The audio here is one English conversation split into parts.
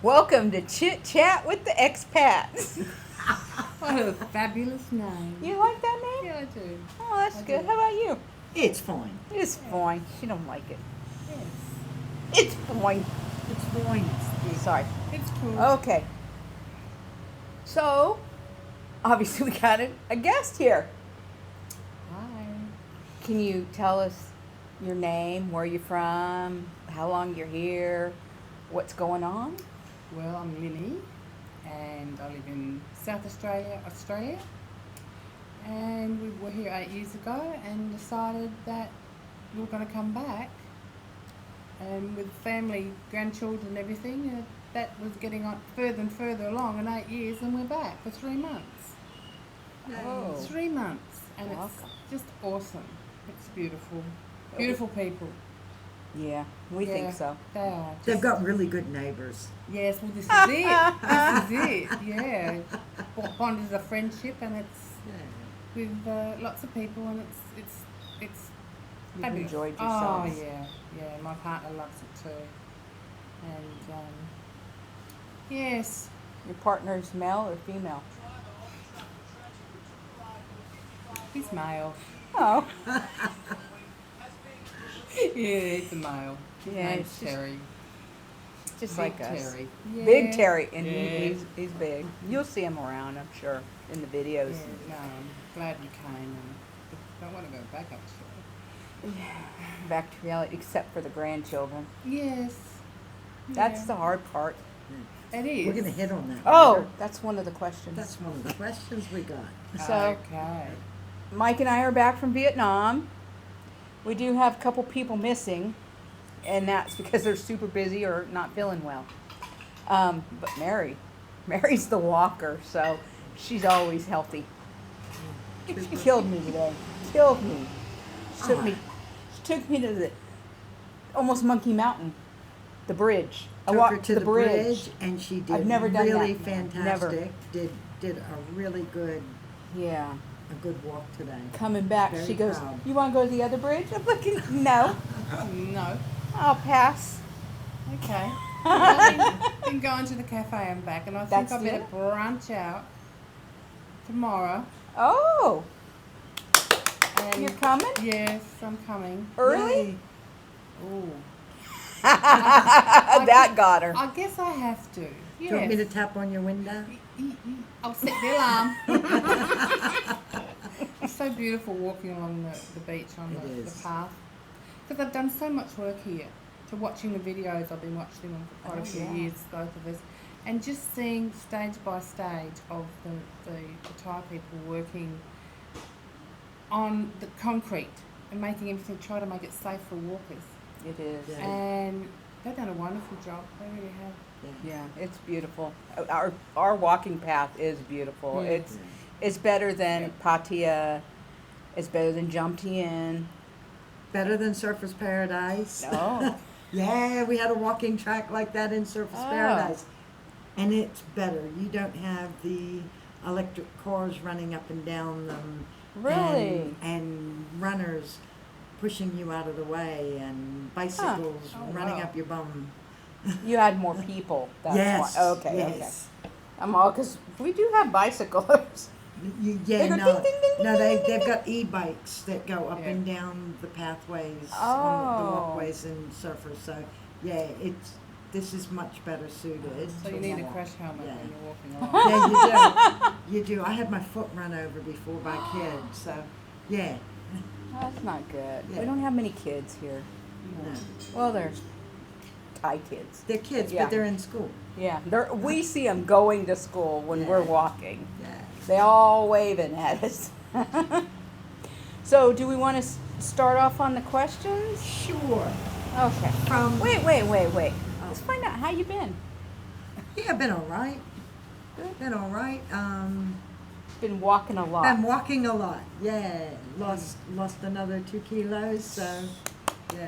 Welcome to Chit Chat with the Expats. What a fabulous name. You like that name? Yeah, I do. Oh, that's I good. do. How about you? It's fine. It's fine. She don't like it. Yes. It's fine. It's fine. It's good. Sorry. It's cool. Okay. So, obviously we got a guest here. Hi. Can you tell us your name, where you're from, how long you're here, what's going on? Well, I'm Lynnee, and I live in South Australia, And we were here 8 years ago and decided that we were going to come back. And with family, grandchildren and everything, that was getting on further and further along in 8 years, and we're back for 3 months. Oh. 3 months, and Welcome. it's just awesome. It's beautiful. Beautiful people. Yeah, we think so. They are. They've got really good neighbours. Yes, well, this is it. This is it. Yeah. Bond is a friendship, and it's with lots of people, and it's You've fabulous. enjoyed Oh yourselves. yeah. My partner loves it too, and yes. Your partner's male or female? He's male. Oh. Yeah, he's a male. Yeah, Name's it's just- Terry. Just Big like us. Terry. Big Terry, and Yeah. he's big. You'll see him around, I'm sure, in the videos. Yeah, no, I'm glad you came. And don't want to go back actually. Back to reality, except for the grandchildren. Yes. That's Yeah. the hard part. It is. We're going to hit on that. Oh, later. that's one of the questions. That's one of the questions we got. So- Okay. Mike and I are back from Vietnam. We do have a couple people missing, and that's because they're super busy or not feeling well. But Mary's the walker, so she's always healthy. She killed me today. Killed me. She took me to the almost Monkey Mountain, the bridge. I Took walked her to the bridge, and she did I've never done really that. fantastic. Did a really good Yeah. walk today. Coming back, Very she goes, proud. "You want to go to the other bridge?" I'm looking, no, No. I'll pass. Okay. I've been going to the cafe and back, and I think That's I better it? branch out tomorrow. Oh, And you're coming yes, I'm coming. early? Yay. Ooh. That got her. I guess I have to. Do you want me to Yes. tap on your window? I'll set the alarm. It's so beautiful walking along the beach on It the is. path. Because I've done so much work here. To watching the videos, I've been watching them for quite Oh, a few yeah. years, both of us. And just seeing stage by stage of the Thai people working on the concrete and making everything, try to make it safe for walkers. It is. Yeah. And they've done a wonderful job. They really have. Yeah, it's beautiful. Our walking path is beautiful. Yeah. It's better than Yeah. Pattaya. It's better than Jomtien. Better than Surfers Paradise. No. Yeah, we had a walking track like that in Surfers Oh. Paradise. And it's better. You don't have the electric cars running up and down them. Really? And runners pushing you out of the way, and bicycles Oh, running wow. up your bum. You had more people. That's Yes. why. Okay. Yes. Okay. I'm all because we do have bicycles. Yeah, They go no, ding, ding, ding, no, ding, they ding, ding, they've ding. got e-bikes that go up Yeah. and down the pathways Oh. on the walkways and surfers. So yeah, this is much better suited. So to you need a walk. crash helmet Yeah. when you're walking along. Yeah, you do. You do. I had my foot run over before by kids. So yeah, That's not good. Yeah. We don't have many kids here. no. Well, there's Thai kids. They're kids, Yeah. but they're in school. Yeah, we see them going to school when we're Yeah. walking. Yeah. They all waving at us. So, do we want to start off on the questions? Sure. Okay. From Wait. Oh. Let's find out how you been. Yeah, been all right. Good. Been all right. Been walking a lot. I'm walking a lot. Yeah, lost another 2 kilos. So yeah.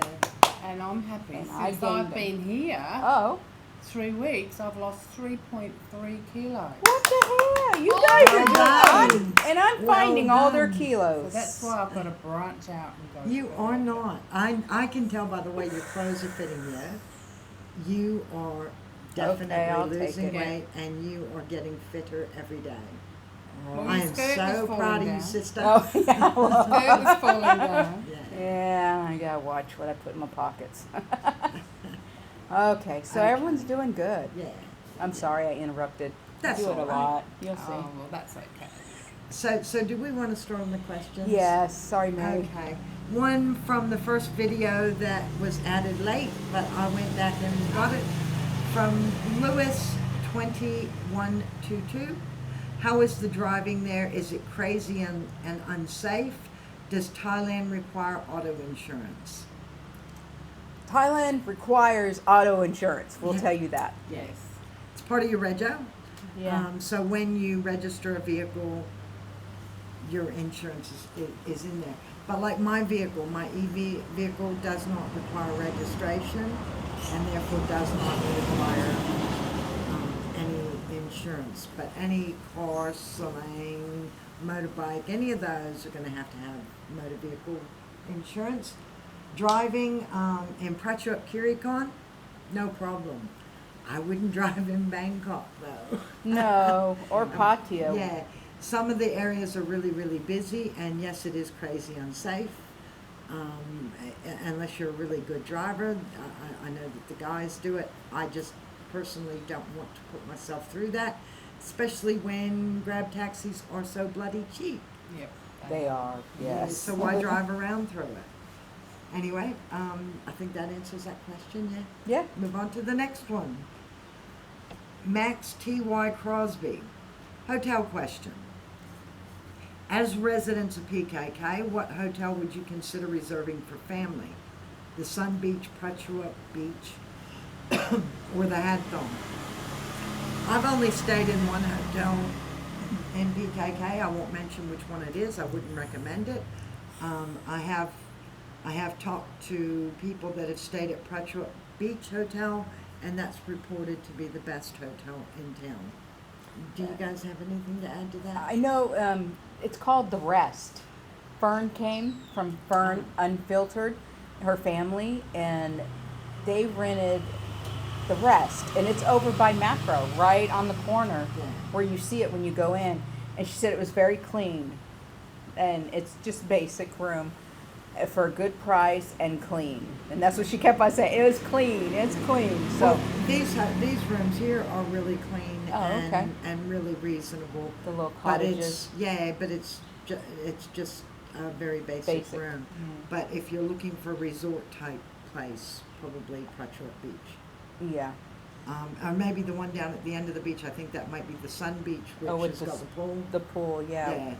And I'm happy. And I Since gained I've them. been here, Oh, 3 weeks, I've lost 3.3 kilos. what the hell? You Oh, guys are well doing. done. I'm Well finding all their done. So kilos. that's why I've got to branch out and go. You further. are not. I can tell by the way your clothes are fitting you. You are definitely I'll take losing it. weight, and you are getting fitter every day. Well, I your am skirt so was proud of falling you, down. sister. Oh, yeah. Your skirt was falling down. Yeah. Yeah, I gotta watch what I put in my pockets. Okay, so Okay. everyone's doing good. Yeah. I'm sorry I interrupted. That's I do it all a right. lot. You'll see. Oh, well, that's okay. So do we want to start on the questions? Yes, sorry, Mary. Okay. One from the first video that was added late, but I went back and got it from Lewis2122. How is the driving there? Is it crazy and unsafe? Does Thailand require auto insurance? Thailand requires auto insurance. We'll Yeah. tell you that. Yes. It's part of your rego. Yeah. So when you register a vehicle, your insurance is in there. But like my vehicle, my EV vehicle does not require registration and therefore does not require any insurance. But any car, sling, motorbike, any of those are going to have motor vehicle insurance. Driving in Prachuap Khiri, no problem. I wouldn't drive in Bangkok though. No, or Pattaya. Yeah, some of the areas are really, really busy, and yes, it is crazy unsafe. Unless you're a really good driver. I know that the guys do it. I just personally don't want to put myself through that, especially when Grab taxis are so bloody cheap. Yep. They are, yes. So why drive around through it? Anyway, I think that answers that question, yeah? Yeah. Move on to the next one. Max T.Y. Crosby. Hotel question. As residents of PKK, what hotel would you consider reserving for family? The Sun Beach, Prachuap Beach, or the Hadthong? I've only stayed in one hotel in PKK. I won't mention which one it is. I wouldn't recommend it. I have talked to people that have stayed at Prachuap Beach Hotel, and that's reported to be the best hotel in town. Do you guys have anything to add to that? I know it's called The Rest. Fern came from Fern Unfiltered, her family, and they rented The Rest. And it's over by Macro, right on the corner Yeah. where you see it when you go in. And she said it was very clean. And it's just basic room for a good price and clean. And that's what she kept on saying. It was clean. It's clean. So Well, these rooms here are really clean Oh, okay. and really reasonable. the little But cottages. it's just a very basic room. But if you're looking for a resort type place, probably Prachuap Beach. Yeah. Or maybe the one down at the end of the beach. I think that might be the Sun Beach, which Oh, with has the got s- the pool. The pool, yeah.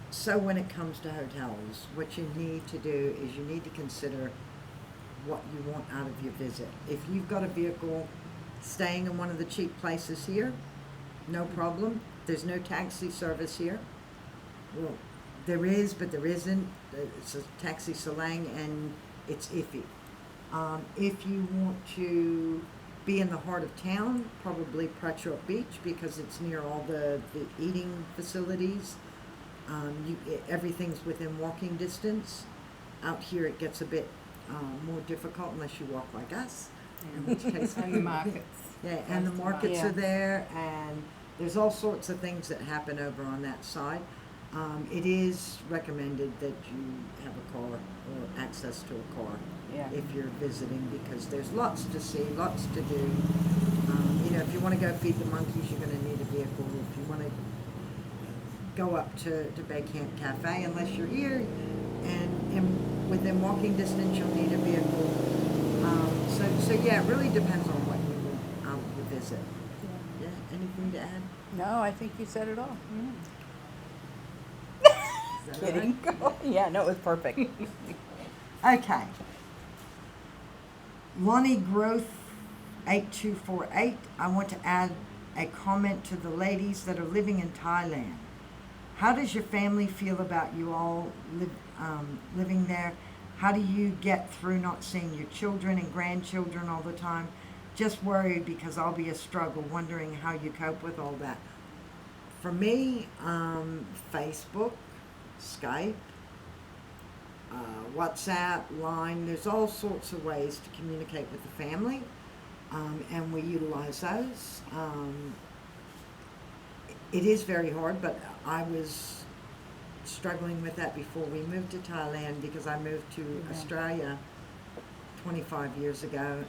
So when it comes to hotels, what you need to do is you need to consider what you want out of your visit. If you've got a vehicle staying in one of the cheap places here, no problem. There's no taxi service here. Well, there is, but there isn't. It's a taxi Salang, and it's iffy. If you want to be in the heart of town, probably Prachuap Beach, because it's near all the eating facilities. Everything's within walking distance. Out here it gets a bit more difficult unless you walk like us. In which case, And the markets. yeah, and the markets Yeah. are there, and there's all sorts of things that happen over on that side. It is recommended that you have a car or access to a car Yeah. if you're visiting, because there's lots to see, lots to do. If you want to go feed the monkeys, you're going to need a vehicle. If you want to go up to Bay Camp Cafe, unless you're here, and within walking distance, you'll need a vehicle. So yeah, it really depends on what you want out of your visit. Yeah, anything to add? No, I think you said it all. Is that all Kidding. Yeah, no, it was perfect. right? Okay. Lonnie Growth 8248. I want to add a comment to the ladies that are living in Thailand. How does your family feel about you all living there? How do you get through not seeing your children and grandchildren all the time? Just worried because I'll be a struggle, wondering how you cope with all that. For me, Facebook, Skype, WhatsApp, Line, there's all sorts of ways to communicate with the family. and we utilize those. It is very hard, but I was struggling with that before we moved to Thailand because I moved to Yeah. Australia 25 years ago,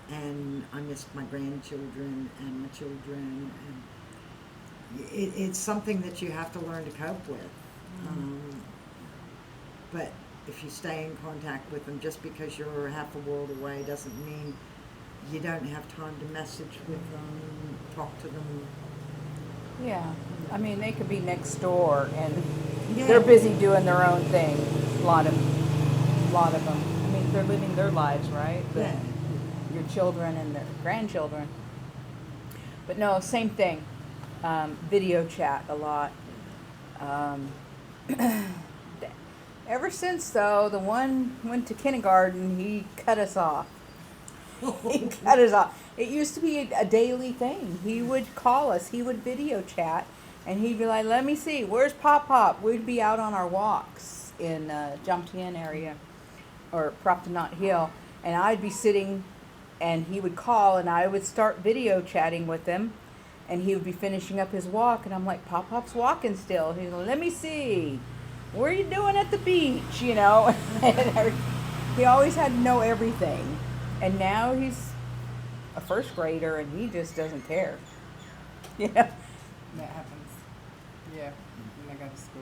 and I missed my grandchildren and my children, and it's something that you have to learn to cope with. But if you stay in contact with them, just because you're half a world away doesn't mean you don't have time to message with them, talk to them. Yeah. I mean, they could be next door and Yeah. they're busy doing their own thing. A lot of them. I mean, they're living their lives, right? But Yeah. your children and their grandchildren. But no, same thing. Video chat a lot. Ever since, though, the one went to kindergarten, he cut us off. He cut us off. It used to be a daily thing. He would call us. He would video chat, and he'd be like, "Let me see, where's Pop Pop?" We'd be out on our walks in Jomtien area or Proptonot Hill, and I'd be sitting, and he would call, and I would start video chatting with him, and he would be finishing up his walk, and I'm like, "Pop Pop's walking still." He's like, "Let me see, what are you doing at the beach?" You know, he always had to know everything. And now he's a first grader and he just doesn't care. You know? That happens. Yeah, when they go to school.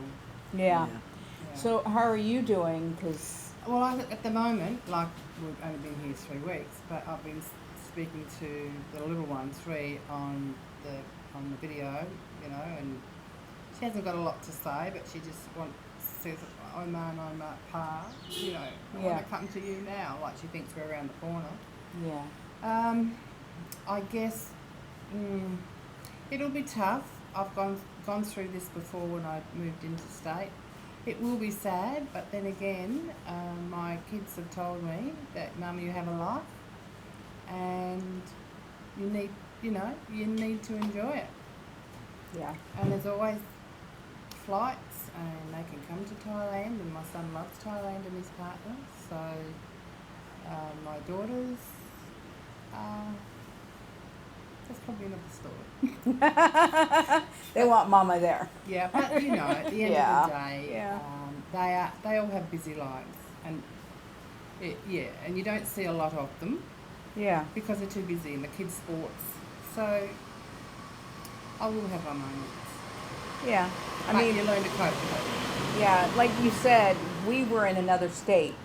Yeah. Yeah. So how are you doing? Because Well, at the moment, like, we've only been here 3 weeks, but I've been speaking to the little one, 3, on the video, you know, and she hasn't got a lot to say, but she just says, "Oh man, I'm at Pa, you know, I Yeah. want to come to you now," like she thinks we're around the corner. yeah. I guess it'll be tough. I've gone through this before when I moved interstate. It will be sad, but then again, my kids have told me that, "Mum, you have a life, and you need to enjoy it." Yeah. And there's always flights, and they can come to Thailand, and my son loves Thailand and his partner. So my daughters, that's probably another story. They want mama there. Yeah, but you know, at the end Yeah, of the day, yeah. they all have busy lives, and and you don't see a lot of them Yeah. because they're too busy in the kids' sports. So I will have my moments. Yeah. I But mean, you learn to cope with it. yeah, like you said, we were in another state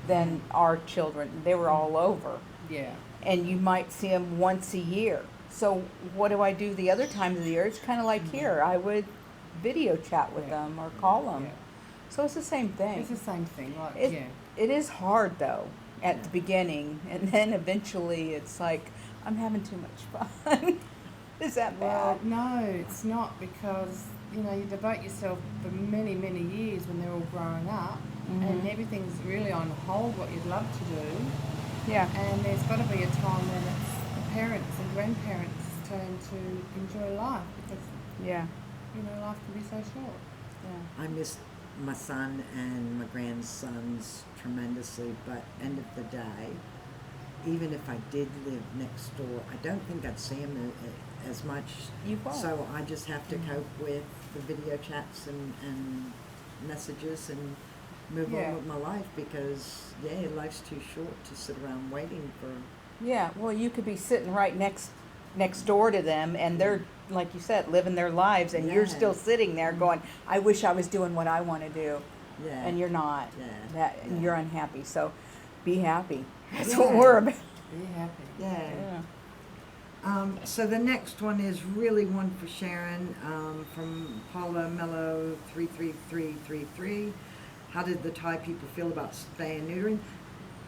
than our children. They were all over. Yeah. And you might see them once a year. So what do I do the other times of the year? It's kind of like here. I would video chat with Yeah. them or call them. Yeah. So it's the same thing. It's the same thing. Like, It, yeah. it is hard though at Yeah. the beginning, and then eventually it's like I'm having too much fun. Is that Well, bad? no, it's not, because you know, you devote yourself for many, many years when they're all growing up, and Mhm. everything's really on hold what you'd love to do, Yeah. and there's got to be a time when it's the parents and grandparents' turn to enjoy life, because Yeah. you know, life can be so short. Yeah. I miss my son and my grandsons tremendously, but end of the day, even if I did live next door, I don't think I'd see him as much. You won't. So I just have to cope with the video chats and messages and move Yeah. on with my life, because life's too short to sit around waiting for. Yeah. Well, you could be sitting right next door to them, and they're, like you said, living their lives, and you're Yeah. still sitting there going, "I wish I was doing what I want to do," Yeah. and you're not. Yeah. And you're unhappy. So, be happy. That's Yeah. what we're about. Be happy. Yeah. Yeah. So the next one is really one for Sharon, from Paula Mello 33333. How did the Thai people feel about spay and neutering?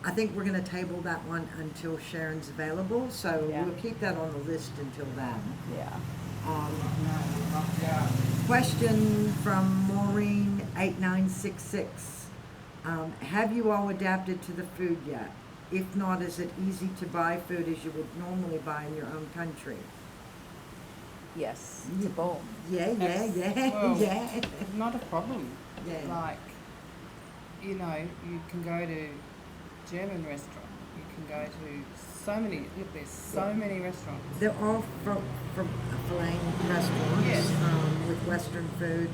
I think we're going to table that one until Sharon's available, so Yeah. we'll keep that on the list until then. Yeah. Question from Maureen 8966. Have you all adapted to the food yet? If not, is it easy to buy food as you would normally buy in your own country? Yes. It's a bowl. Yeah, Well, yeah. Not a problem. Yeah. Like, you know, you can go to German restaurant, you can go to so many. Look, there's so many restaurants. They're all from flying restaurants Yes. with Western food.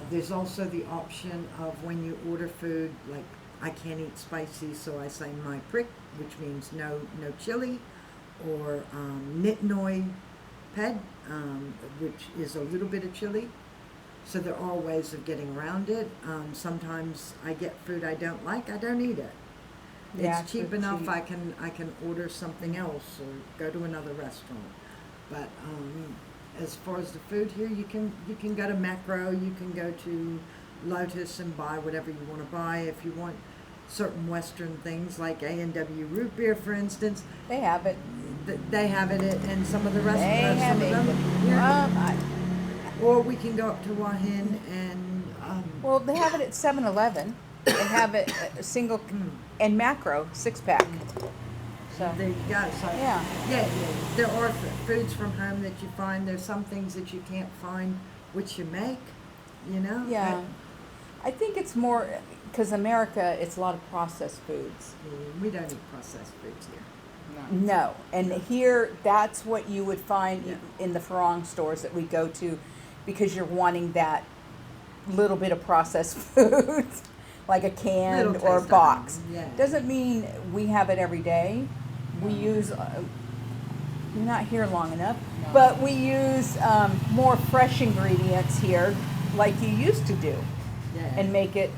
There's also the option of when you order food, like I can't eat spicy, so I say my prick, which means no chili, or nit noi ped, which is a little bit of chili. So there are ways of getting around it. Sometimes I get food I don't like, I don't eat it. Yeah, It's cheap for enough. cheap. I can order something else or go to another restaurant. But as far as the food here, you can go to Macro, you can go to Lotus and buy whatever you want to buy. If you want certain Western things like A&W root beer, for instance, They have it. they have it in some of the They restaurants. have Some it. of them. Yeah. I- Or we can go up to Wahin and Well, they have it at 7-Eleven. They have it single and macro 6-pack. So there you go. So yeah, yeah, there are foods from home that you find. There's some things that you can't find, which you make. You know. yeah. I think it's more because America, it's a lot of processed foods. We don't eat processed foods here. No. No, and here that's what you would find Yeah. in the Farang stores that we go to, because you're wanting that little bit of processed food, like a can Little or a taste of it, box. yeah. Doesn't mean we have it every day. We use. You're not here long enough, No. but we use more fresh ingredients here, like you used to do, Yeah. and make it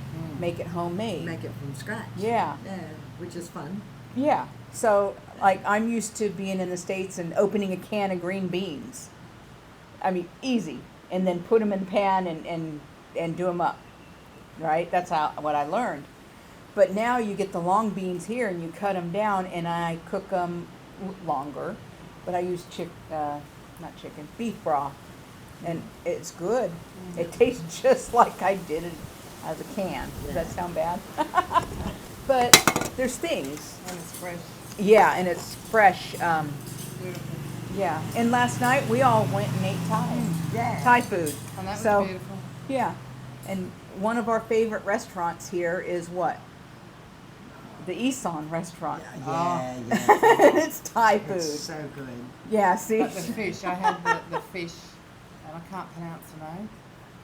homemade. Make it from scratch. Yeah. Yeah, which is fun. Yeah. So, like, I'm used to being in the States and opening a can of green beans. I mean, easy. And then put them in the pan and do them up. Right? That's what I learned. But now you get the long beans here and you cut them down and I cook them longer. But I use beef broth. And it's good. It tastes just like I did it as a can. Does that sound bad? But there's things. And it's fresh. Yeah, and it's fresh. Beautiful. Yeah, and last night we all went and ate Yeah. Thai food. And that was So beautiful. yeah, and one of our favorite restaurants here is what? The Isan restaurant. Yeah, yeah. It's Thai food. It's so good. Yeah, see. But the fish, I had the fish, and I can't pronounce the name.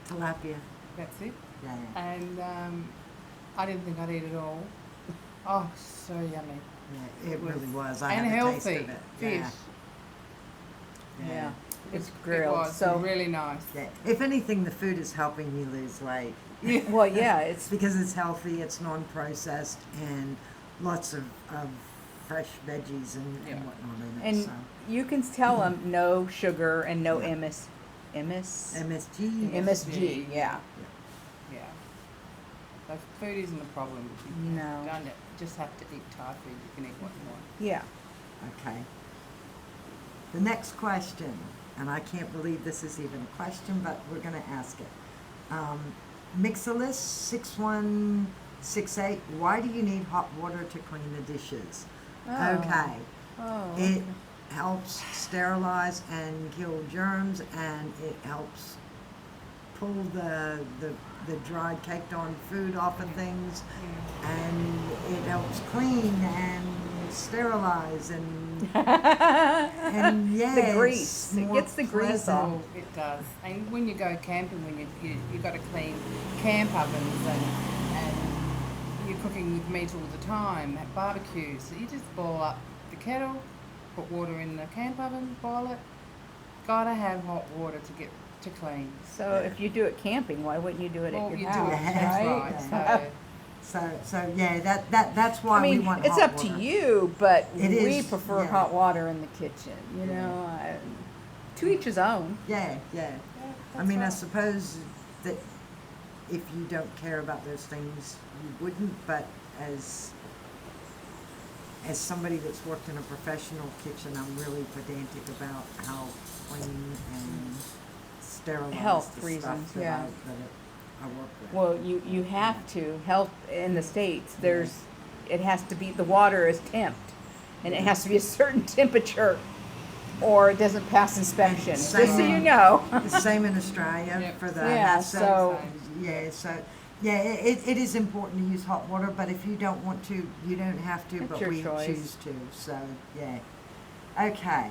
Tilapia. That's it. Yeah. And I didn't think I'd eat it all. Oh, so yummy. Yeah, it really was. I And had a healthy taste of it. fish. Yeah, it's It grilled. was So really nice. Yeah. If anything, the food is helping you lose weight. well, yeah, It's it's because it's healthy, it's non-processed, and lots of fresh veggies Yeah. and whatnot in it. and So. you can tell them no sugar and no Yeah. MSG. MSG. Yeah. Yeah. So food isn't a problem. You No. don't just have to eat Thai food. You can eat what you want. Yeah. Okay. The next question, and I can't believe this is even a question, but we're going to ask it. Mixolus 6168, why do you need hot water to clean the dishes? Oh. Okay. Oh. It helps sterilize and kill germs, and it helps pull the dried caked on food off of things, and it helps clean and sterilize and yeah, The grease. it's It more gets the grease off. pleasant. It does. And when you go camping, when you got to clean camp ovens and you're cooking with meat all the time at barbecues, so you just boil up the kettle, put water in the camp oven, boil it. Gotta have hot water to clean. So if you do it camping, why wouldn't you do it Well, at your you house? do it. That's right? right. So yeah, that's why I we mean, want it's hot up water. to you, but It we is, prefer yeah. hot water in the kitchen. You Yeah. know, to each his own. Yeah. I mean, I suppose that if you don't care about those things, you wouldn't. But as somebody that's worked in a professional kitchen, I'm really pedantic about how clean and sterilized Health the reasons, stuff that yeah. I work with. Well, you have to. Health in the States, it has to be, the water is temped, and it has to be a certain temperature, or it doesn't pass inspection. Just so Same you in- know. The same in Australia Yep. for the Yeah, HACCP. so- Yeah, so Yeah, it is important to use hot water, but if you don't want to, you don't have to, It's but your we choice. choose to, so, yeah. Okay.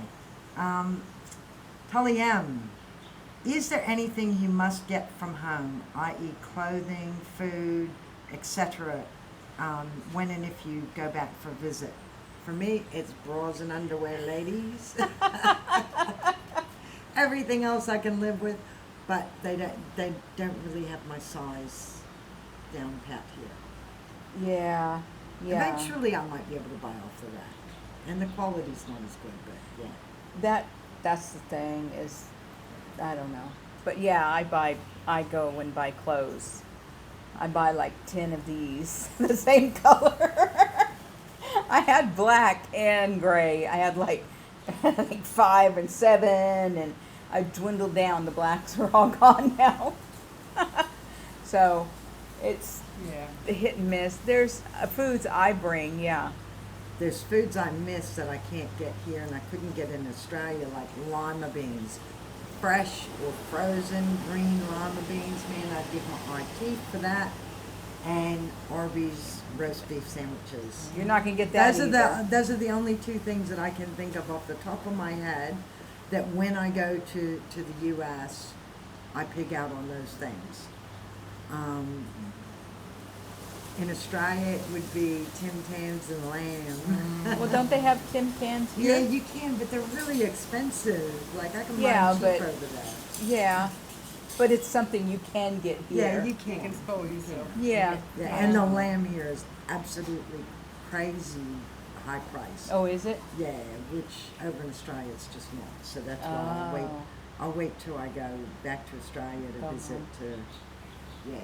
Tully M., is there anything you must get from home, i.e. clothing, food, etc., when and if you go back for a visit? For me, it's bras and underwear, ladies. Everything else I can live with, but they don't really have my size down pat here. Yeah. Yeah. Eventually, I might be able to buy off of that, and the quality's not as good, but yeah. That's the thing is, I don't know. But yeah, I go and buy clothes. I buy like 10 of these, the same color. I had black and gray. I had like, I think 5 and 7, and I dwindled down. The blacks are all gone now. So it's Yeah. hit and miss. There's foods I bring, yeah. There's foods I miss that I can't get here, and I couldn't get in Australia, like lima beans. Fresh or frozen green lima beans, man, I'd give my teeth for that. And Arby's roast beef sandwiches. You're not gonna get that either. Those are the only 2 things that I can think of off the top of my head, that when I go to the U.S., I pig out on those things. In Australia, it would be Tim Tams and lamb. Well, don't they have Tim Tams Yeah, here? you can, but they're really expensive. Like, I can buy Yeah, them but- cheaper over there. Yeah, but it's something you can get Yeah, here. you You can. can spoil yourself. Yeah. Yeah, and the lamb here is absolutely crazy high price. Oh, is it? Yeah, which over in Australia it's just not. So that's why Oh. I'll wait till I go back to Australia to Go visit home. yeah.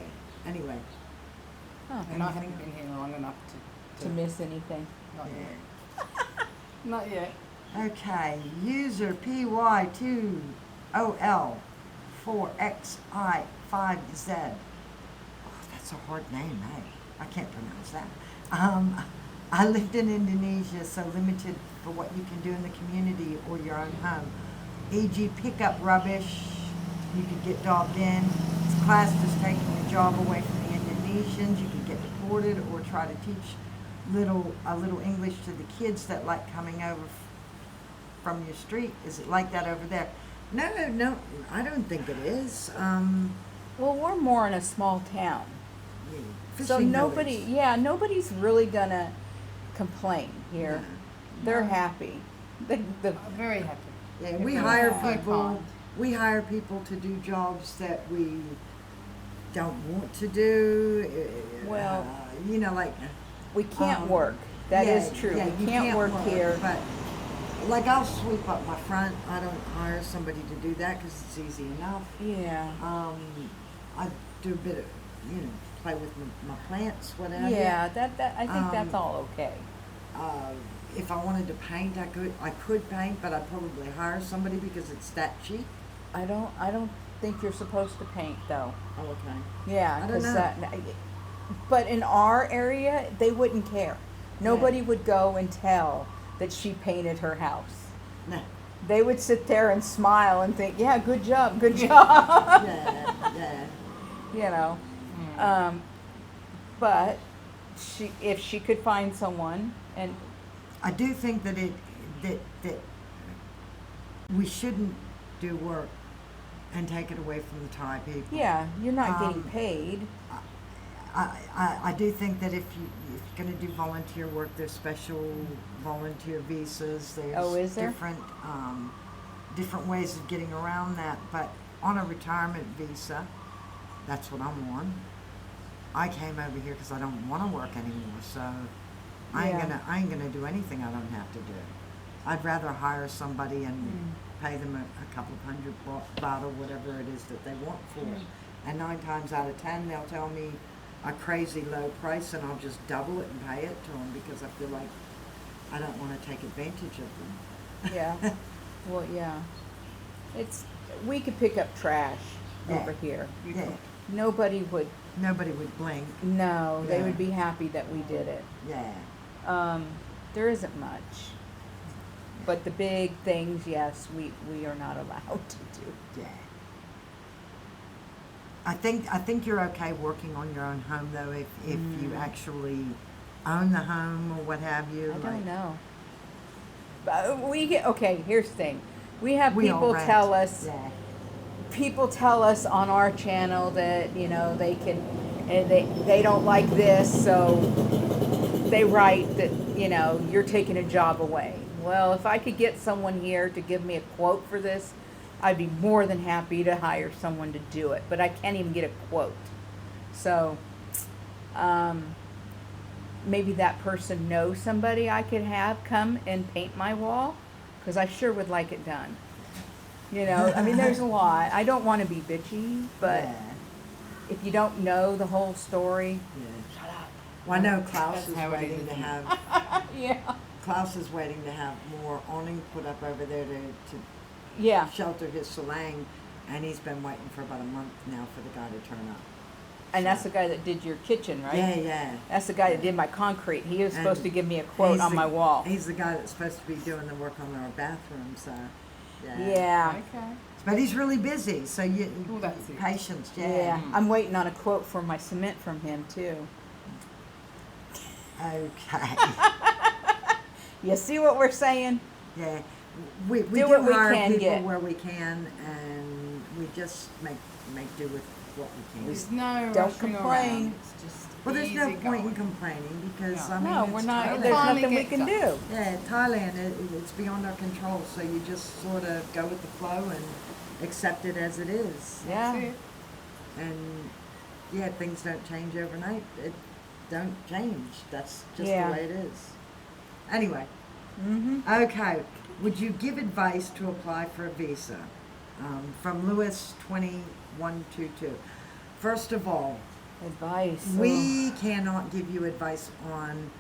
Anyway, Oh, And I haven't been here long enough to miss anything. Not yeah. yet. Not yet. Okay, user PY2OL4XI5Z. Oh, that's a hard name, eh? I can't pronounce that. I lived in Indonesia, so limited for what you can do in the community or your own home. E.g. pick up rubbish, you could get dogged in. It's classed as taking the job away from the Indonesians. You could get deported or try to teach a little English to the kids that like coming over from your street. Is it like that over there? No, I don't think it is. Well, we're more in a small town, Yeah, so fishing nobody, village. yeah, nobody's really gonna complain here. Yeah. They're No. happy. The I'm very happy. Yeah, we Everyone's hire so people. kind. We hire people to do jobs that we don't want to do. Well- you know, like we can't Um, work. That yeah, is true. yeah, We you can't work here. But like, I'll sweep up my front. I don't hire somebody to do that because it's easy enough. Yeah. I do a bit of, play with my plants, whatever. Yeah, that I think that's Um, all okay. If I wanted to paint, I could paint, but I'd probably hire somebody because it's that cheap. I don't think you're supposed to paint though. Oh, okay. Yeah, I don't 'cause know. but in our area, they wouldn't care. Nobody would go and tell that she painted her house. No. They would sit there and smile and think, "Yeah, good job, good job." Yeah. You know, but if she could find someone, and I do think that that we shouldn't do work and take it away from the Thai people. yeah, you're not getting Um, paid. I do think that if you're going to do volunteer work, there's special volunteer visas. There's Oh, is there? different ways of getting around that. But on a retirement visa, that's what I'm on. I came over here because I don't want to work anymore. So I ain't gonna do anything I don't have to do. I'd rather hire somebody and pay them a couple of hundred baht or whatever it is that they want for it. And 9 times out of 10, they'll tell me a crazy low price, and I'll just double it and pay it to them because I feel like I don't want to take advantage of them. Yeah. Well, yeah. We could pick up trash Yeah. over here. Yeah, Nobody would. nobody would blink. No, they Yeah. would be happy that we did it. Yeah. There isn't much. But the big things, yes, we are not allowed to do. Yeah. I think you're okay working on your own home though, if you actually own the home or what have you. I don't know. But we get, okay, here's the thing. We have We all people rent. tell us, Yeah. people tell us on our channel that, you know, they can, and they don't like this, so they write that, you know, you're taking a job away. Well, if I could get someone here to give me a quote for this, I'd be more than happy to hire someone to do it, but I can't even get a quote. So, maybe that person knows somebody I could have come and paint my wall, because I sure would like it done. You know, I mean, there's a lot. I don't want to be bitchy, but Yeah. if you don't know the whole story, Yeah. shut up. Well, I know Klaus That's is how it waiting is, to isn't it? have Yeah. Klaus is waiting to have more awning put up over there to Yeah. shelter his salang, and he's been waiting for about a month now for the guy to turn up. And that's the guy that did your kitchen, right? Yeah, yeah. That's the guy that did my concrete. He was supposed And to give me a quote he's on the- my wall. He's the guy that's supposed to be doing the work on our bathroom, so yeah. Yeah. Okay. But he's really busy, so you Well, that's it. patience, Yeah. yeah. I'm waiting on a quote for my cement from him too. Okay. You see what we're saying? Yeah. We Do do what we hire can people get. where we can, and we just make do with what we can. There's no Don't rushing complain. around. It's just Well, there's no easy point in going. complaining because No. I mean No, it's we're not. Thailand. There's Finally nothing we get can done. do. Yeah, Thailand, it's beyond our control, so you just sort of go with the flow and accept it as it is. Yeah. That's it. And yeah, things don't change overnight. It don't change. That's just Yeah. the way it is. Anyway, Mm-hmm. okay. Would you give advice to apply for a visa? From Lewis 2122. First of all, Advice. we cannot give you advice on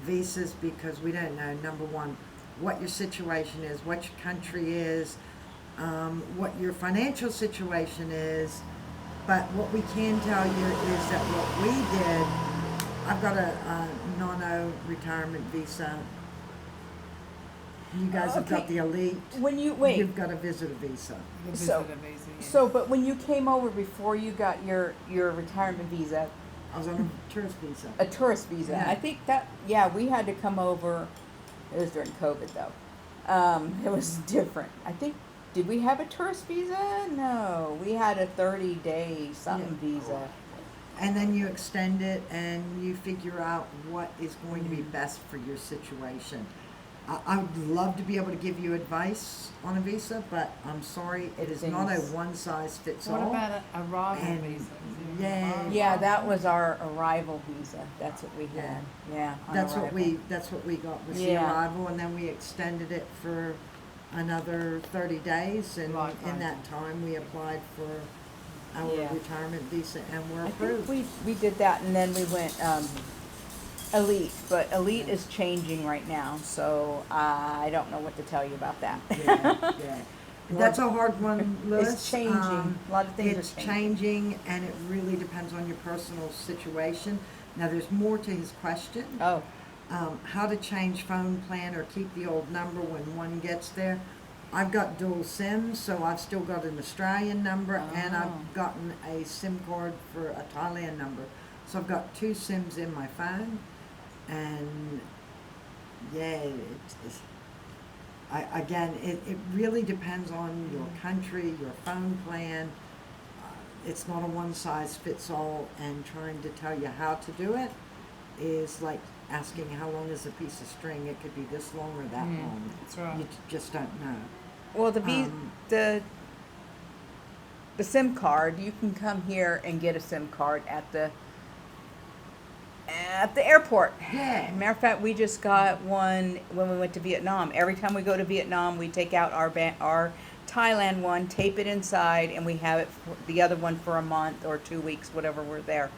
visas because we don't know, number one, what your situation is, what your country is, what your financial situation is. But what we can tell you is that what we did, I've got a non-O retirement visa. You guys have got Okay. the elite. When you wait, You've got a visitor visa. The So- visitor visa, yeah. so but when you came over before you got your retirement visa, I was on a tourist visa. a tourist visa. Yeah. I think that we had to come over. It was during COVID though. It was different. I think did we have a tourist visa? No, we had a 30-day something visa. And then you extend it and you figure out what is going to be Mm. best for your situation. I would love to be able to give you advice on a visa, but I'm sorry, it is not a Things- one size fits What all. about a arrival And- visa? Is there yeah. arrival? Yeah, that was our arrival visa. That's what we had. Yeah, on That's arrival. what we got was Yeah. the arrival, and then we extended it for another 30 days, and Lifetime. in that time we applied for our Yeah. retirement visa and were I approved. think we did that, and then we went elite, but elite is changing right now, so I don't know what to tell you about that. Yeah. That's a hard one, Louis. It's changing. A lot of things It's are changing. changing, and it really depends on your personal situation. Now, there's more to his question. Oh, How to change phone plan or keep the old number when one gets there. I've got dual SIMs, so I've still got an Australian number, and Oh. I've gotten a SIM card for a Thailand number. So I've got 2 SIMs in my phone, and yeah, it really depends on your country, your phone plan. It's not a one size fits all, and trying to tell you how to do it is like asking how long is a piece of string. It could be this long or that Mm, long. that's right. You just don't know. well, the Um, the SIM card, you can come here and get a SIM card at the airport. Yeah. Matter of fact, we just got one when we went to Vietnam. Every time we go to Vietnam, we take out our Thailand one, tape it inside, and we have it for the other one for a month or 2 weeks, whatever we're there.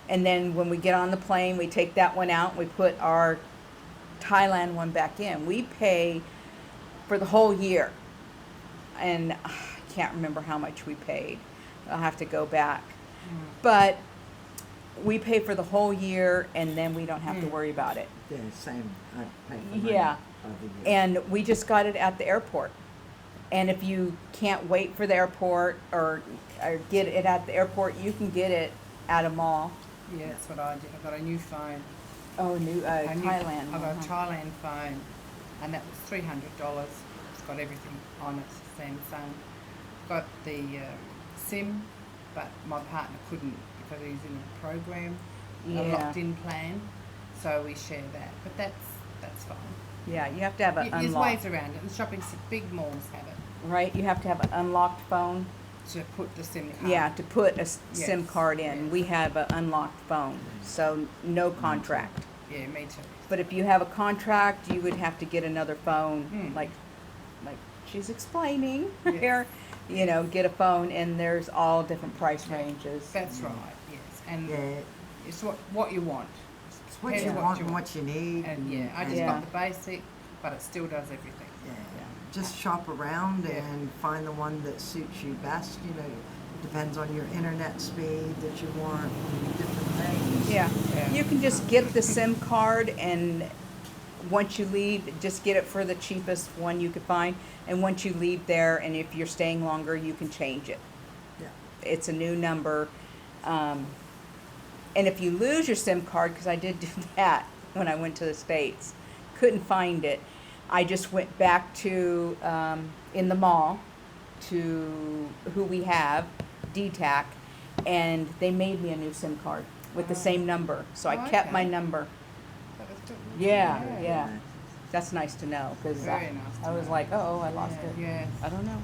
And then when we get on the plane, we take that one out, and we put our Thailand one back in. We pay for the whole year, and I can't remember how much we paid. I'll have to go back. But we pay for the whole year, and then we don't have to worry about it. Yeah, same. I pay for mine Yeah. by the year. And we just got it at the airport. And if you can't wait for the airport or get it at the airport, you can get it at a mall. Yeah, that's what I did. I got a new phone. Oh, Thailand. I got a Thailand phone, and that was $300. It's got everything on it. Samsung. Got the SIM, but my partner couldn't because he's in a program, a Yeah. locked-in plan. So we share that, but that's fine. Yeah, you have to have an There's unlocked, ways around it. The big malls have it right? You have to have an unlocked phone. to put the SIM card. Yeah, to put a SIM Yes, card in. yes. We have an unlocked phone, so no contract. Yeah, me too. But if you have a contract, you would have to get another phone, Mm. like she's explaining Yes. here. You know, get a phone, and there's all different price ranges. That's right. Yes, and Yeah, it's what you want. it's what Depends you on want and what you need. And yeah, I just Yeah. got the basic, but it still does everything. Yeah. Just shop around Yeah. and find the one that suits you best. You know, depends on your internet speed that you want, and different things. Yeah. Yeah. You can just get the SIM card, and once you leave, just get it for the cheapest one you could find. And once you leave there, and if you're staying longer, you can change it. Yeah. It's a new number. And if you lose your SIM card, because I did do that when I went to the States, couldn't find it, I just went back to, in the mall, to who we have, DTAC, and they made me a new SIM card with the same number. So I kept my Okay. number. That was good. Yeah. That's nice to know, because Very nice to I was know. like, oh, I lost it. Yeah, I don't know.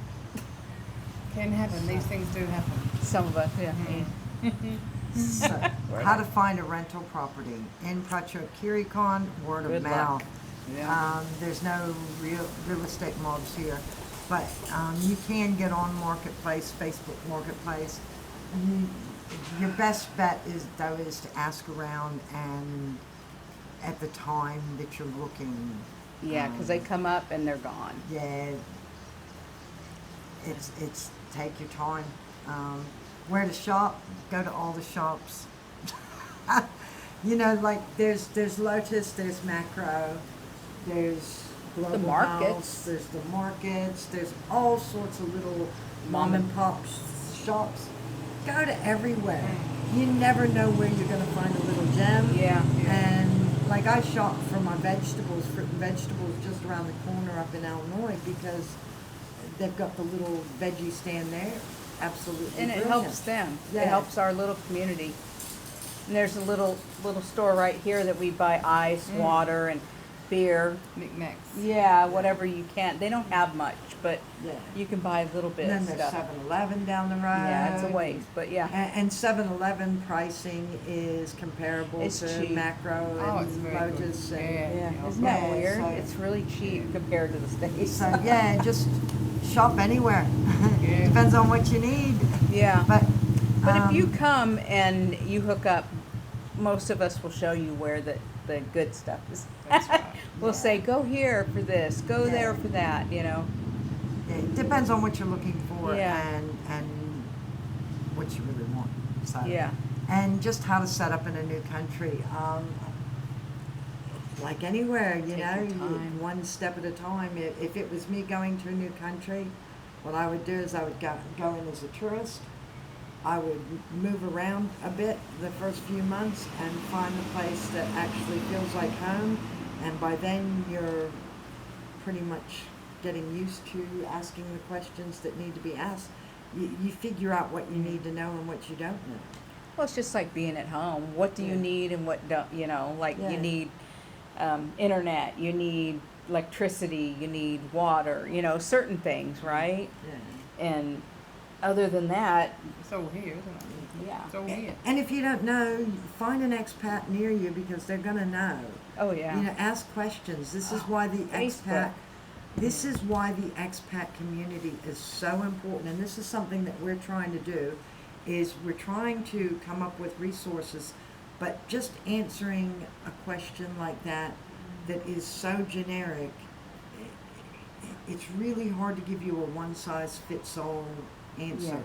can happen. These things do happen. Some of us, yeah. So, how to find a rental property in Prachuapkhirikon? Word of Good mouth. luck. Yeah. There's no real estate mobs here, but you can get on Marketplace, Facebook Marketplace. Your best bet is to ask around, and at the time that you're looking. Yeah, because they come up and they're gone. Yeah, it's take your time. Where to shop? Go to all the shops. You know, like there's Lotus, there's Macro, there's Global markets. House, there's the markets, there's all sorts of little mom and pop shops. Go to everywhere. You never know where you're going to find a little gem. Yeah. And like I shop for my vegetables, fruit and vegetables just around the corner up in Illinois because they've got the little veggie stand there. Absolutely And it brilliant. helps them. Yeah. It helps our little community. And there's a little store right here that we buy ice, water, and beer. Knickknacks. Yeah, whatever you can. They don't have much, but Yeah. you can buy a little bit And then of there's stuff. 7-Eleven down the road. Yeah, it's a waste, but yeah. And 7-Eleven pricing is comparable It's to cheap. Macro Oh, and it's very Lotus. good. And, Yeah, isn't that Yeah, weird? so- It's really cheap compared to the States. So yeah, just shop anywhere. Yeah. Depends on what you need. Yeah. But But if you come and you hook up, most of us will show you where the good stuff is. That's right. We'll Yeah. say, go here for this, go Yeah. there for that, you know. it depends on what you're looking for Yeah. and what you really want. So Yeah. and just how to set up in a new country. Like anywhere, you Take know, your time. one step at a time. If it was me going to a new country, what I would do is I would go in as a tourist. I would move around a bit the first few months and find the place that actually feels like home. And by then you're pretty much getting used to asking the questions that need to be asked. You figure out what you need to know and what you don't know. Well, it's just like being at home. What do you Yeah. need and what don't, you know, like Yeah. you need internet, you need electricity, you need water, you know, certain things, right? Yeah. And other than that, It's all here, isn't it? yeah. It's all here. And if you don't know, find an expat near you because they're gonna know. Oh, yeah. You know, ask questions. This is why the Facebook. This is why the expat community is so important, and this is something that we're trying to do, is we're trying to come up with resources, but just answering a question like that is so generic, it's really hard to give you a one-size-fits-all answer.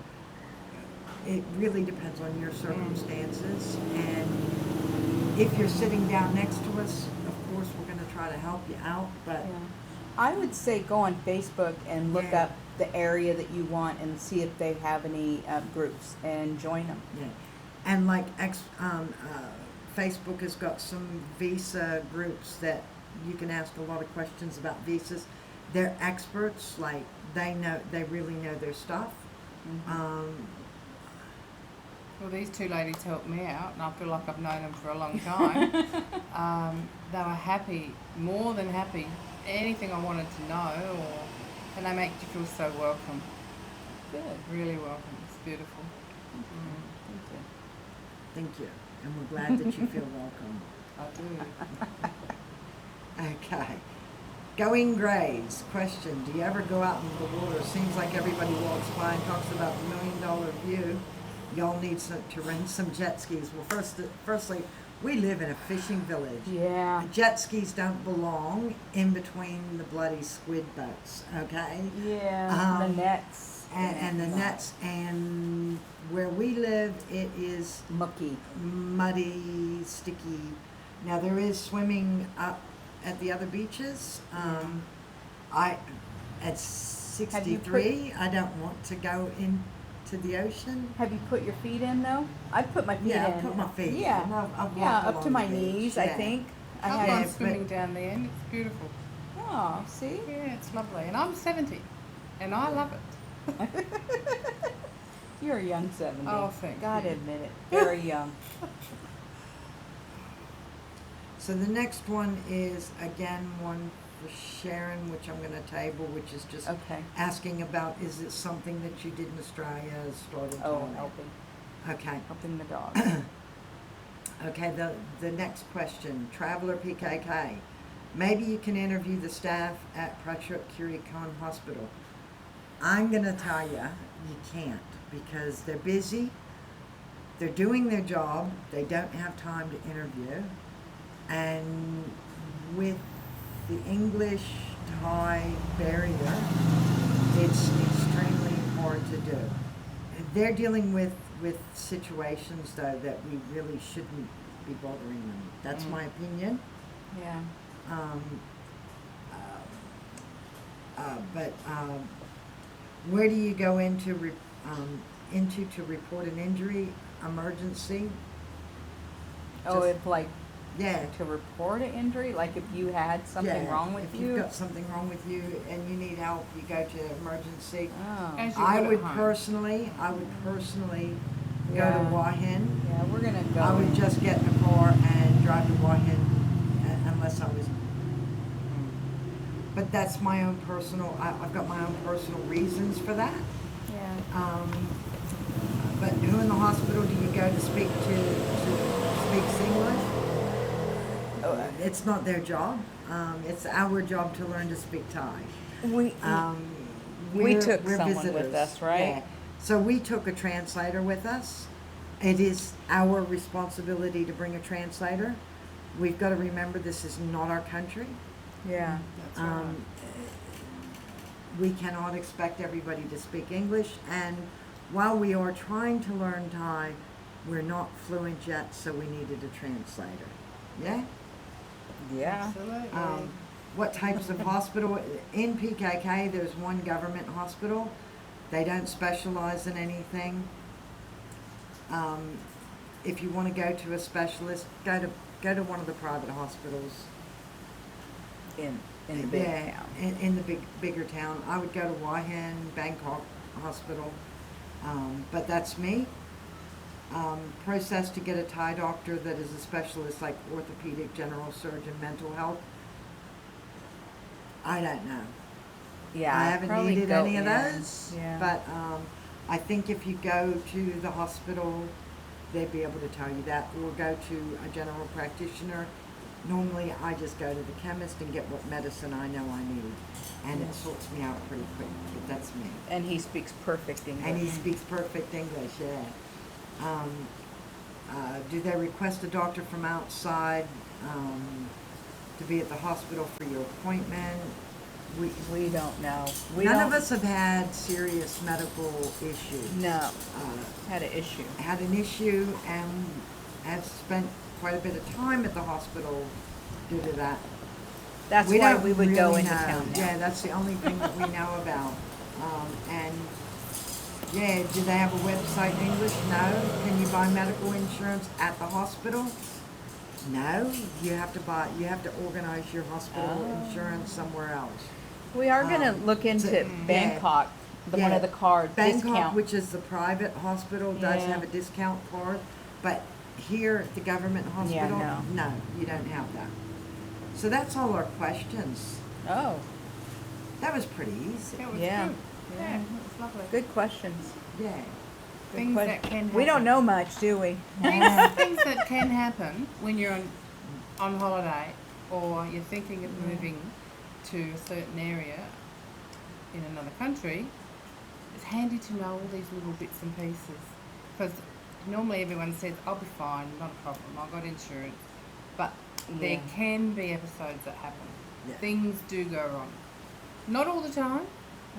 It really depends on your circumstances, and if you're sitting down next to us, of course, we're gonna try to help you out, but Yeah. I would say go on Facebook and look Yeah. up the area that you want and see if they have any groups and join them. Yeah, and like Facebook has got some visa groups that you can ask a lot of questions about visas. They're experts, like they really know their stuff. Well, these two ladies helped me out, and I feel like I've known them for a long time. They were happy, more than happy. Anything I wanted to know, and they make you feel so welcome. Good. Really welcome. It's beautiful. Thank you. Thank you, and we're glad that you feel welcome. I do. Okay. Going Grays, question, do you ever go out into the water? Seems like everybody walks by and talks about the $1 million view. Y'all need to rent some jet skis. Well, firstly, we live in a fishing village. Yeah. Jet skis don't belong in between the bloody squid boats, okay? Yeah. The nets. And the nets, and where we live, it is Mucky. muddy, sticky. Now there is swimming up at the other beaches. At 63, I don't want to go into the ocean. Have you put your feet in though? I've put my feet Yeah, in. I put my feet Yeah. in. I've Yeah, walked up to along my the beach, knees, I yeah. think. I I've have. gone but- swimming down there, and it's beautiful. Oh, see? Yeah, it's lovely. And I'm 70, and I love it. You're a young 70. Oh, thank Gotta you. admit it. Very young. So the next one is, again, one for Sharon, which I'm going to table, which is just Okay. asking about, is it something that you did in Australia, started Oh, Thailand? helping. Okay. Helping the dog. Okay, the next question, Traveler PKK. Maybe you can interview the staff at Prachuap Khiri Khan Hospital. I'm going to tell you, you can't, because they're busy, they're doing their job, they don't have time to interview, and with the English-Thai barrier, it's extremely hard to do. They're dealing with situations, though, that we really shouldn't be bothering them. That's my opinion. Yeah. But where do you go into to report an injury, emergency? Oh, Just- if like Yeah. to report an injury, like if you had something Yeah, wrong with if you. you've got something wrong with you and you need help, you go to emergency. Oh. As you I would would at home. personally go Yeah. to Wahin. Yeah, we're gonna go. I would just get in a car and drive to Wahin unless I was. But that's my own personal. I've got my own personal reasons for that. Yeah. But who in the hospital do you go to speak to speaks English? Oh, It's not their job. It's our job to learn to speak Thai. we We're- took we're someone with visitors. us, right? Yeah. So we took a translator with us. It is our responsibility to bring a translator. We've got to remember this is not our country. Yeah. That's right. We cannot expect everybody to speak English, and while we are trying to learn Thai, we're not fluent yet, so we needed a translator. Yeah? Yeah. Absolutely. What types of hospital? In PKK, there's one government hospital. They don't specialize in anything. If you want to go to a specialist, go to one of the private hospitals. In the big Yeah, town. in the bigger town. I would go to Wahin, Bangkok Hospital, but that's me. Process to get a Thai doctor that is a specialist like orthopedic, general surgeon, mental health. I don't know. Yeah. I I'd haven't probably needed go any of in. those, Yeah. but I think if you go to the hospital, they'd be able to tell you that, or go to a general practitioner. Normally, I just go to the chemist and get what medicine I know I need, and it sorts me out pretty quick, but that's me. And he speaks perfect English. And he speaks perfect English, yeah. Do they request a doctor from outside to be at the hospital for your appointment? We don't know. None of us have had serious medical issues. No. Had an issue. Had an issue and have spent quite a bit of time at the hospital due to that. That's We why don't we would go really into know. town now. Yeah, that's the only thing that we know about. And yeah, do they have a website in English? No. Can you buy medical insurance at the hospital? No. You have to organize your hospital Oh. insurance somewhere else. We are going to look into yeah. Bangkok, one Yeah. of the cards, Bangkok, discount. which is the private hospital, does Yeah. have a discount card, but here at the government hospital, no. you don't have that. So that's all our questions. Oh, That was pretty easy. That was Yeah. good. Yeah. Yeah, it was lovely. good questions. Yeah. Good Things que- that can happen. We don't know much, do we? Things that can happen when you're on holiday or you're thinking of moving to a certain area in another country. It's handy to know all these little bits and pieces, because normally everyone says, I'll be fine, not a problem, I've got insurance. But there Yeah. can be episodes that happen. Yeah. Things do go wrong. Not all the time,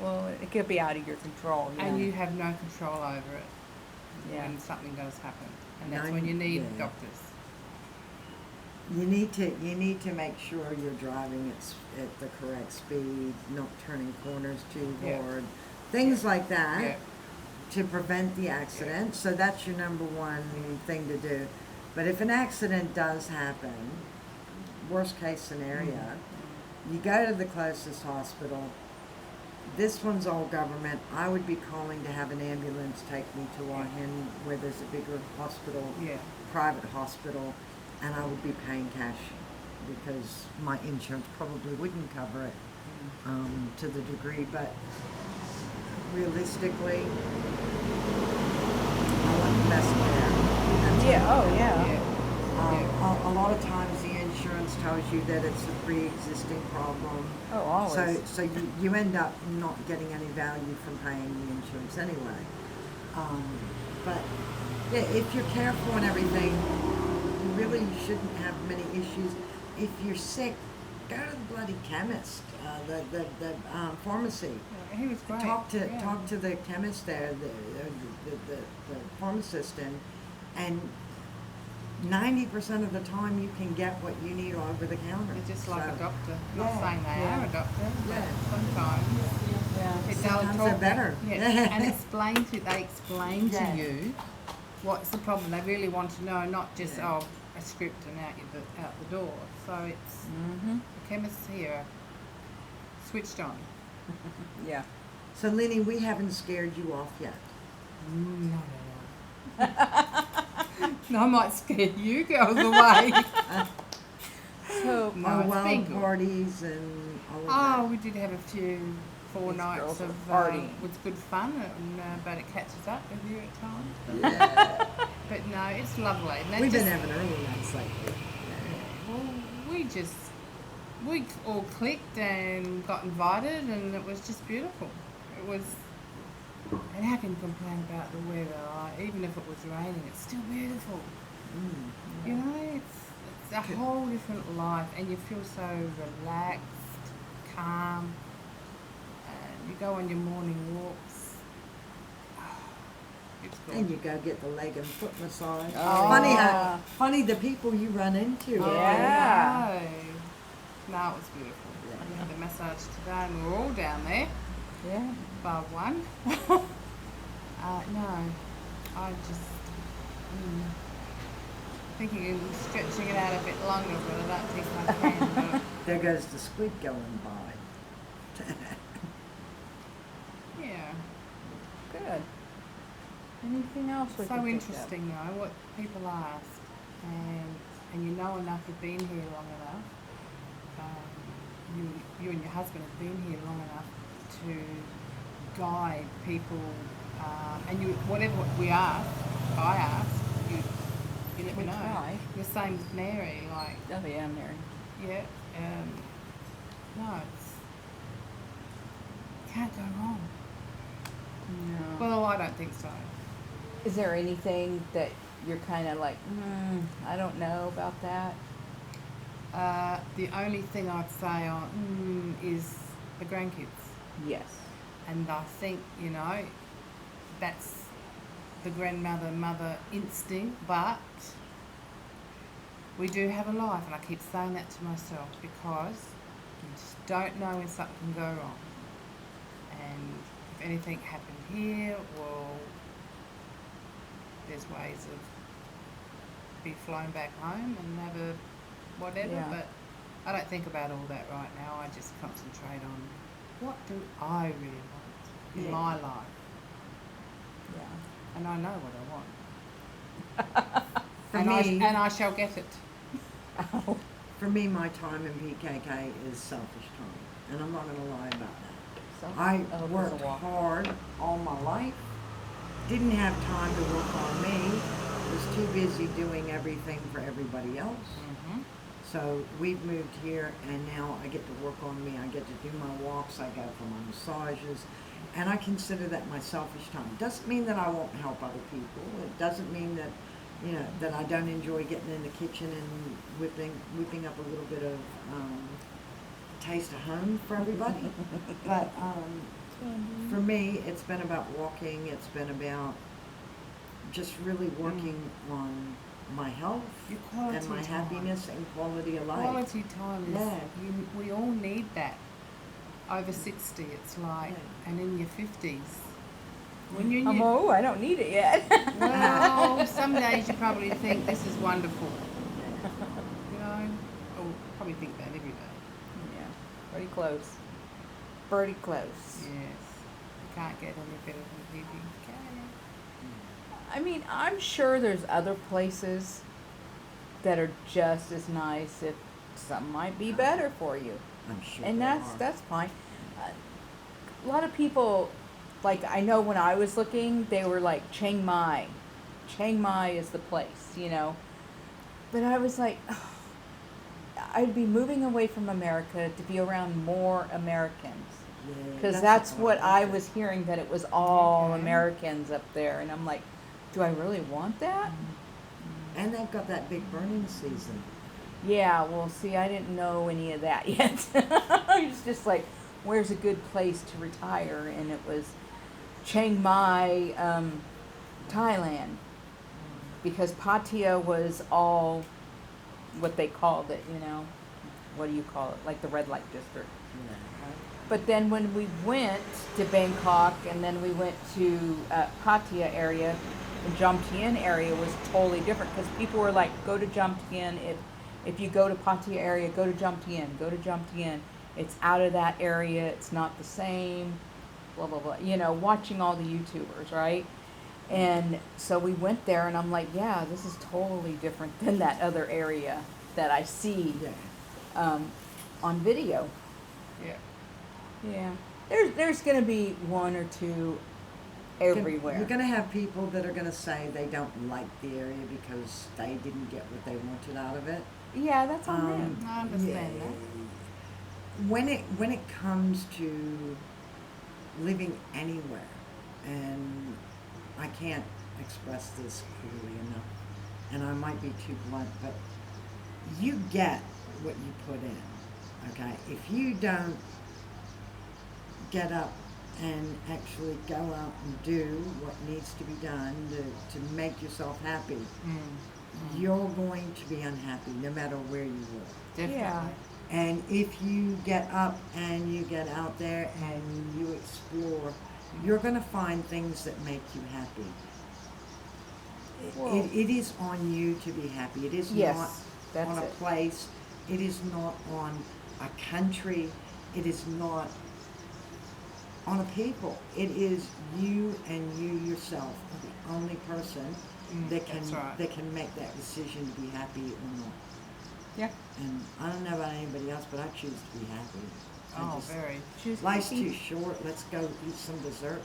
Well, it could be out of your control. and you have no control over it Yeah. when something does happen. And that's when you need Yeah. doctors. You need to make sure you're driving at the correct speed, not turning corners too Yeah. hard, things like that. Yeah. To prevent the accident. So that's your number one thing to do. But if an accident does happen, worst case scenario, you go to the closest hospital. This one's all government. I would be calling to have an ambulance take me to Wahin, where there's a bigger hospital, Yeah. private hospital, and I would be paying cash because my insurance probably wouldn't cover it to the degree. But realistically, I want the best care. That's Yeah, all. oh, yeah. Yeah. A lot of times the insurance tells you that it's a pre-existing problem. Oh, always. So you end up not getting any value from paying the insurance anyway. But yeah, if you're careful and everything, you really shouldn't have many issues. If you're sick, go to the bloody chemist, the pharmacy. He was great. Talk yeah. to the chemist there, the pharmacist, and 90% of the time you can get what you need over the counter. They're just like So, a doctor. Not yeah, saying they yeah. are a doctor, but Yeah. sometimes Yeah. it Sometimes does they're talk better. Yeah, and they explain Yeah. to you what's the problem. They really want to know, not just Yeah. a script and out the door. So it's Mm-hmm. the chemists here switched on. Yeah. So Lynnee, we haven't scared you off yet. No. No, I might scare you girls away. So, No, it's been wild good. parties and all of Oh, we did have a few 4 These nights girls of are partying. was good fun, and but it catches up with you at times. that. Yeah. But no, it's lovely. And they We've just, been having early nights lately. well, we all clicked and got invited, and it was just beautiful. It was, and how can you complain about the weather? Like, even if it was raining, it's still beautiful. Mm. You know, it's a whole different life, and you feel so relaxed, calm, and you go on your morning walks. It's good. And you go get the leg and foot massage. Oh. Funny the people you run into. Oh, Yeah. No, it was beautiful. Yeah. We had the massage today, and we were all down there, yeah. bar one. No, I just thinking of stretching it out a bit longer, but I don't think I can. But There goes the squid going by. yeah, Good. Anything else we can so think of? interesting though what people ask, and you know enough. You've been here long enough. You and your husband have been here long enough to guide people, and you whatever we ask, I ask you let me We know. try. The same with Mary, like Oh, yeah, Mary. yeah, no, can't go wrong. No. Well, I don't think so. Is there anything that you're kind of like, I don't know about that? The only thing I'd say on is the grandkids. Yes. And I think, that's the grandmother, mother instinct, but we do have a life, and I keep saying that to myself because You just don't know when something can go wrong. And if anything happened here, well, there's ways of be flown back home and have a whatever, Yeah. but I don't think about all that right now. I just concentrate on what do I really want in Yeah. my life. Yeah. And I know what I want. For and, me, and I shall get it. for me, my time in PKK is selfish time, and I'm not going to lie about that. So, I hope there's a worked walk. hard all my life, didn't have time to work on me, was too busy doing everything for everybody else. Mm-hmm. So we've moved here, and now I get to work on me. I get to do my walks, I go for my massages, and I consider that my selfish time. Doesn't mean that I won't help other people. It doesn't mean that, that I don't enjoy getting in the kitchen and whipping up a little bit of taste of home for everybody. But for me, it's been about walking. It's been about just really working on my health Your quality and my time. happiness and quality of life. Quality time is, Yeah. we all need that. Over 60, it's like, Yeah. and in your 50s. When you're in your, Oh, I don't need it yet. well, some days you probably think this is wonderful. You know, or probably think that every day. Yeah, pretty close. Pretty close. Yes. You can't get any better than PPK. I mean, I'm sure there's other places that are just as nice, if some might be better for you. I'm sure. And there that's are. fine. A lot of people, like, I know when I was looking, they were like Chiang Mai. Chiang Mai is the place, But I was like, I'd be moving away from America to be around more Americans. Yeah, Because that's what I like was hearing, that it was all Okay. Americans up there. And I'm like, do I really want that? And they've got that big burning season. Yeah, well, see, I didn't know any of that yet. I was just like, where's a good place to retire? And it was Chiang Mai, Thailand. Because Pattaya was all what they called it, What do you call it? Like the red light district. But then when we went to Bangkok and then we went to Pattaya area, the Jomtien area was totally different because people were like, go to Jomtien. If you go to Pattaya area, go to Jomtien, go to Jomtien. It's out of that area. It's not the same, blah, blah, blah. Watching all the YouTubers, right? And so we went there and I'm like, yeah, this is totally different than that other area that I see Yeah. on video. Yeah. Yeah. There's going to be one or two everywhere. You're going to have people that are going to say they don't like the area because they didn't get what they wanted out of it. Yeah, that's on them. I understand yeah. that. When it comes to living anywhere, and I can't express this clearly enough, and I might be too blunt, but you get what you put in, okay? If you don't get up and actually go out and do what needs to be done to make yourself happy, you're going to be unhappy no matter where you live. Definitely. Yeah. And if you get up and you get out there and you explore, you're going to find things that make you happy. Well- It is on you to be happy. It is Yes, not that's on a it. place. It is not on a country. It is not on a people. It is you and you yourself, the only person that that's right. can make that decision to be happy or not. Yeah. And I don't know about anybody else, but I choose to be happy. I Oh, just- very. Life's too short. Let's go eat some dessert.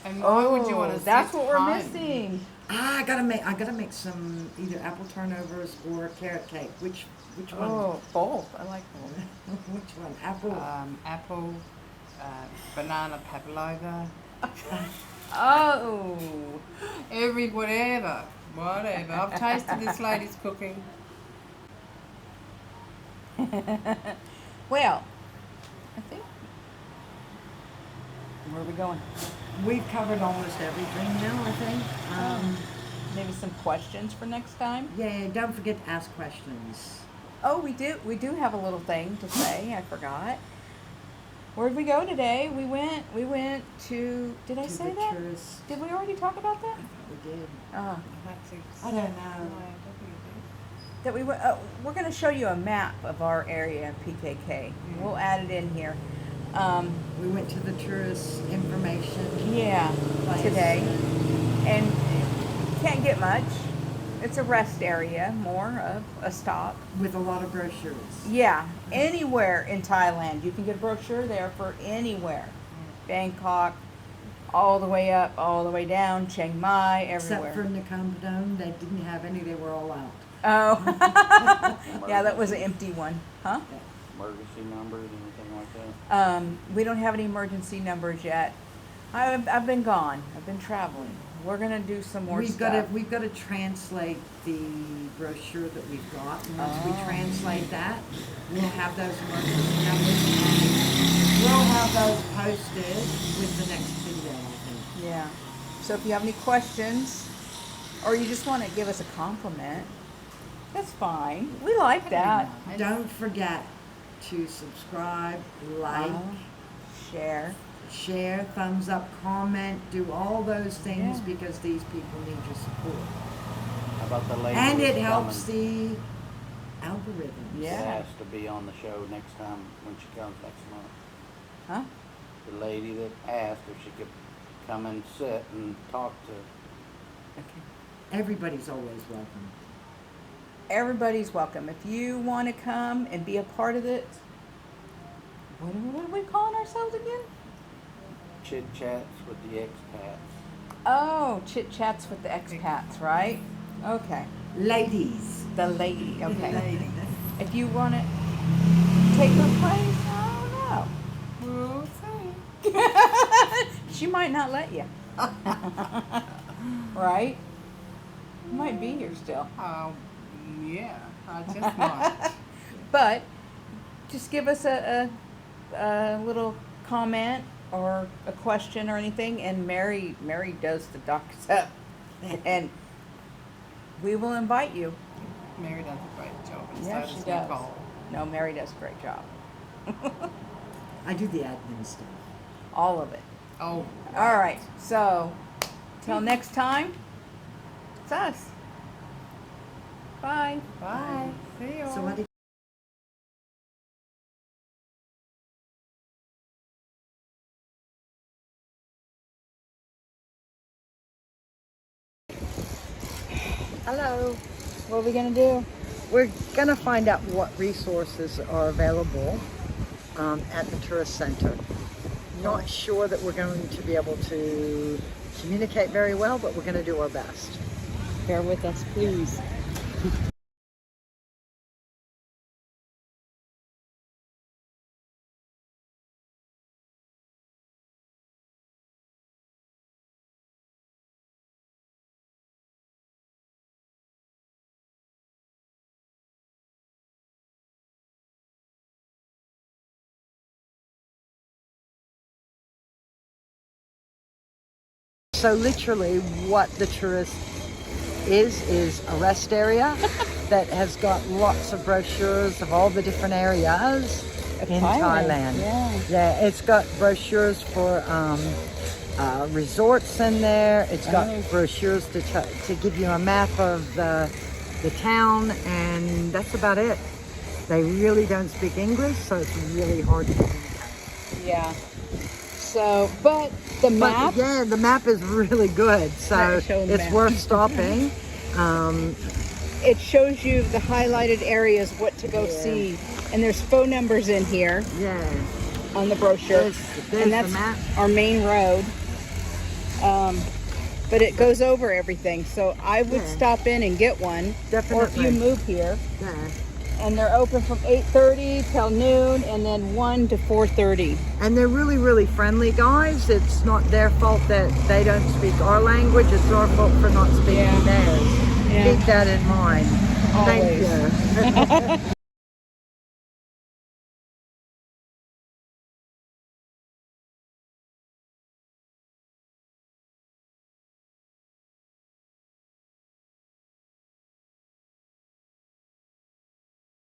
And why would you want to that's sit what we're home? missing. I gotta make some either apple turnovers or carrot cake. Which one? Oh, both. I like both. Which one? Apple. Apple, banana pavlova, Oh. whatever. I've tasted this lady's cooking. Well, I think. Where are we going? We've covered almost everything now, I think. Maybe some questions for next time. Yeah, don't forget to ask questions. Oh, we do have a little thing to say. I forgot. Where'd we go today? We went to, did I To say the that? tourist- Did we already talk about that? We did. Oh. I don't know. That we went, we're going to show you a map of our area in PKK. We'll add it in here. We went to the tourist information. Yeah, place. today. And can't get much. It's a rest area, more of a stop. With a lot of brochures. Yeah, anywhere in Thailand. You can get a brochure there for anywhere. Bangkok, all the way up, all the way down, Chiang Mai, everywhere. Except for Nakhon Phanom, they didn't have any, they were all out. Oh, yeah, that was an empty one, huh? Emergency numbers, anything like that? We don't have any emergency numbers yet. I've been gone. I've been traveling. We're gonna do some more We've stuff. got to translate the brochure that we've got. And once we Oh. translate that, we'll have those emergency numbers and we'll have those posted with the next video, I think. Yeah. So if you have any questions, or you just want to give us a compliment, that's fine. We like that. Don't forget to subscribe, like, Share. share, thumbs up, comment, do all those things Yeah. because these people need your support. How about the lady And it that's helps coming? the algorithms. Yeah. That has to be on the show next time when she comes next month. Huh? The lady that asked if she could come and sit and talk to. Okay. Everybody's always welcome. Everybody's welcome. If you want to come and be a part of it, what are we calling ourselves again? Chit Chats with the Expats. Oh, Chit Chats with the Expats, right? Okay. Ladies. The lady. Okay. If you want to take her place, I We'll see. don't know. She might not let you. Right? You might be here still. Yeah, I just might. But just give us a little comment or a question or anything, and Mary does the docs up, and we will invite you. Mary does a great job. And Yeah, so she does does. Nicole. No, Mary does a great job. I do the admin stuff. All of it. Oh. All right. So, till next time, it's us. Bye. Bye. See you. So what do Hello. What are we gonna do? We're going to find out what resources are available at the tourist center. Not sure that we're going to be able to communicate very well, but we're going to do our best. Bear with us, please. So literally what the tourist is a rest area that has got lots of brochures of all the different areas in Thailand. Yeah, it's got brochures for resorts in there. It's got brochures to give you a map of the town, and that's about it. They really don't speak English, so it's really hard to communicate. Yeah. So, but the map. But yeah, the map is really good, so Right, show the it's map. worth stopping. It shows you the highlighted areas, what to go Yeah. see, and there's phone numbers in here Yeah, on the brochure, there's and that's the map. our main road. But it goes over everything, so I would Yeah. stop in and get one. Definitely. Or if you move here, Yeah. and they're open from 8:30 till noon, and then 1 to 4:30. And they're really, really friendly guys. It's not their fault that they don't speak our language. It's our fault for not speaking Yeah. theirs. Yeah. Keep that in mind. Always. Thank you.